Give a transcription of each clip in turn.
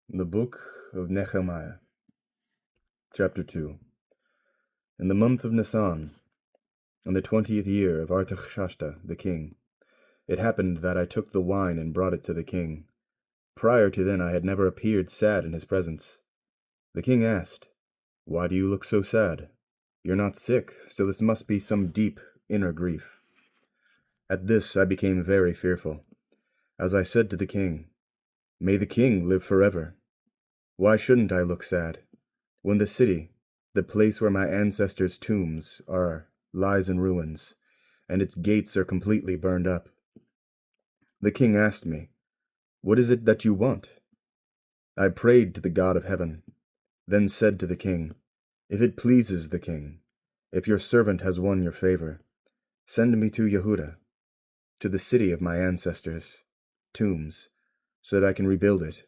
The Book of Nehemiah, Chapter 2. In the month of Nisan, in the 20th year of Artaxerxes the king, it happened that I took the wine and brought it to the king. Prior to then I had never appeared sad in his presence. The king asked, "Why do you look so sad? You're not sick, so this must be some deep inner grief." At this I became very fearful, as I said to the king, "May the king live forever. Why shouldn't I look sad, when the city, the place where my ancestors' tombs are, lies in ruins, and its gates are completely burned up?" The king asked me, "What is it that you want?" I prayed to the God of heaven, then said to the king, "If it pleases the king, if your servant has won your favor, send me to Yehuda, to the city of my ancestors' tombs, so that I can rebuild it."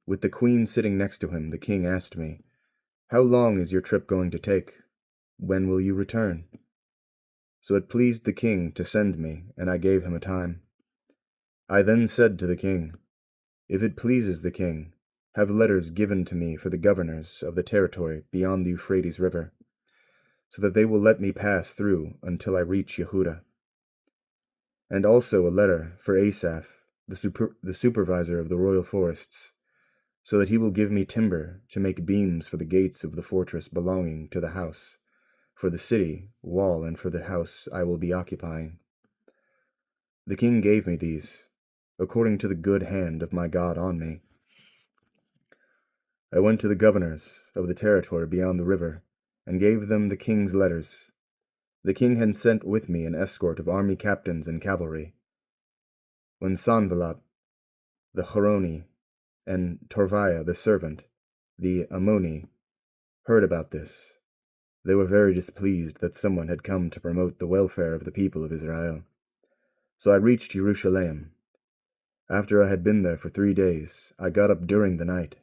With the queen sitting next to him, the king asked me, "How long is your trip going to take? When will you return?" So it pleased the king to send me, and I gave him a time. I then said to the king, "If it pleases the king, have letters given to me for the governors of the territory beyond the Euphrates River, so that they will let me pass through until I reach Yehuda. And also a letter for Asaph, the supervisor of the royal forests, so that he will give me timber to make beams for the gates of the fortress belonging to the house, for the city wall, and for the house I will be occupying." The king gave me these, according to the good hand of my God on me. I went to the governors of the territory beyond the river, and gave them the king's letters. The king had sent with me an escort of army captains and cavalry. When Sanballat, the Horoni, and Tobiah the servant, the Ammoni, heard about this, they were very displeased that someone had come to promote the welfare of the people of Israel. So I reached Yerushalayim. After I had been there for 3 days, I got up during the night,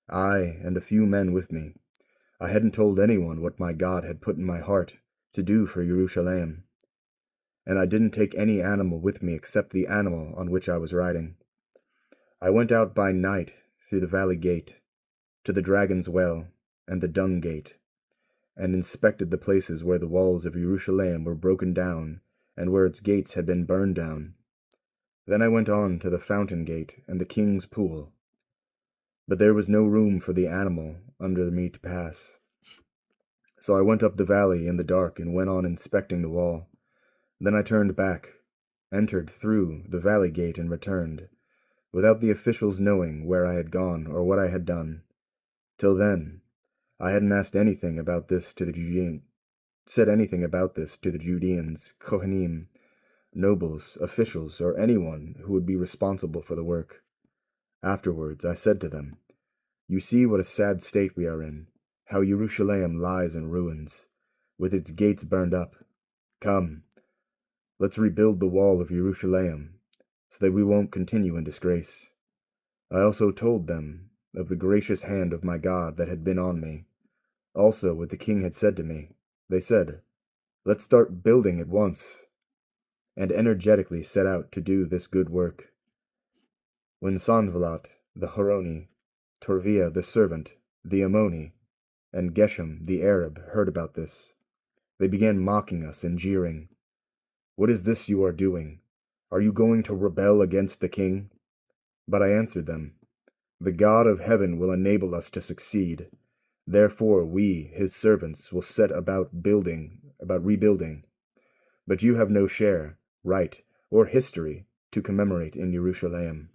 I and a few men with me. I hadn't told anyone what my God had put in my heart to do for Yerushalayim, and I didn't take any animal with me except the animal on which I was riding. I went out by night through the valley gate, to the dragon's well and the dung gate, and inspected the places where the walls of Yerushalayim were broken down and where its gates had been burned down. Then I went on to the fountain gate and the king's pool, but there was no room for the animal under me to pass. So I went up the valley in the dark and went on inspecting the wall. Then I turned back, entered through the valley gate, and returned, without the officials knowing where I had gone or what I had done. Till then, I hadn't asked anything about this to the Judeans, Kohanim, nobles, officials, or anyone who would be responsible for the work. Afterwards, I said to them, "You see what a sad state we are in, how Yerushalayim lies in ruins, with its gates burned up. Come, let's rebuild the wall of Yerushalayim, so that we won't continue in disgrace." I also told them of the gracious hand of my God that had been on me. Also what the king had said to me. They said, "Let's start building at once," and energetically set out to do this good work. When Sanballat, the Horoni, Tobiah the servant, the Ammoni, and Geshem the Arab heard about this, they began mocking us and jeering. "What is this you are doing? Are you going to rebel against the king?" But I answered them, "The God of heaven will enable us to succeed. Therefore we, his servants, will set about rebuilding. But you have no share, right, or history to commemorate in Yerushalayim."